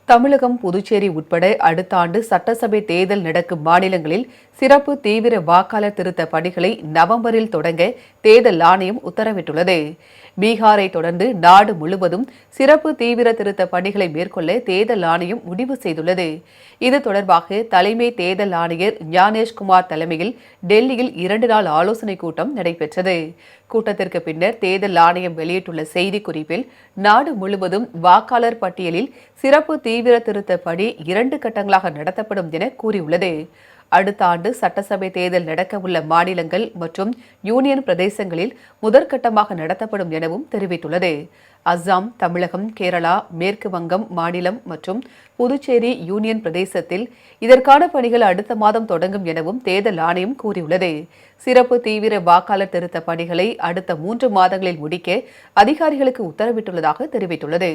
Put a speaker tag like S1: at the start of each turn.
S1: தமிழகம், புதுச்சேரி உட்பட அடுத்த ஆண்டு சட்டசபை தேர்தல் நடக்கும் மாநிலங்களில் சிறப்பு தீவிர வாக்காளர் திருத்த பணிகளை நவம்பரில் தொடங்க தேர்தல் ஆணையம் உத்தரவிட்டுள்ளது. பீகாரை தொடர்ந்து நாடு முழுவதும் சிறப்பு தீவிர திருத்த பணிகளை மேற்கொள்ள தேர்தல் ஆணையம் முடிவு செய்துள்ளது. இது தொடர்பாக தலைமை தேர்தல் ஆணையர் ஞானேஷ்குமார் தலைமையில் டெல்லியில் 2 நாள் ஆலோசனைக் கூட்டம் நடைபெற்றது. கூட்டத்திற்கு பின்னர் தேர்தல் ஆணையம் வெளியிட்டுள்ள செய்திக்குறிப்பில், நாடு முழுவதும் வாக்காளர் பட்டியலில் சிறப்பு தீவிர திருத்த பணி 2 கட்டங்களாக நடத்தப்படும் என கூறியுள்ளது. அடுத்த ஆண்டு சட்டசபை தேர்தல் நடக்கவுள்ள மாநிலங்கள் மற்றும் யூனியன் பிரதேசங்களில் முதற்கட்டமாக நடத்தப்படும் எனவும் தெரிவித்துள்ளது. அஸ்ஸாம், தமிழகம், கேரளா, மேற்கு வங்கம் மாநிலம் மற்றும் புதுச்சேரி யூனியன் பிரதேசத்தில் இதற்கான பணிகள் அடுத்த மாதம் தொடங்கும் எனவும் தேர்தல் ஆணையம் கூறியுள்ளது. சிறப்பு தீவிர வாக்காளர் திருத்த பணிகளை அடுத்த 3 மாதங்களில் முடிக்க அதிகாரிகளுக்கு உத்தரவிட்டுள்ளதாக தெரிவித்துள்ளது.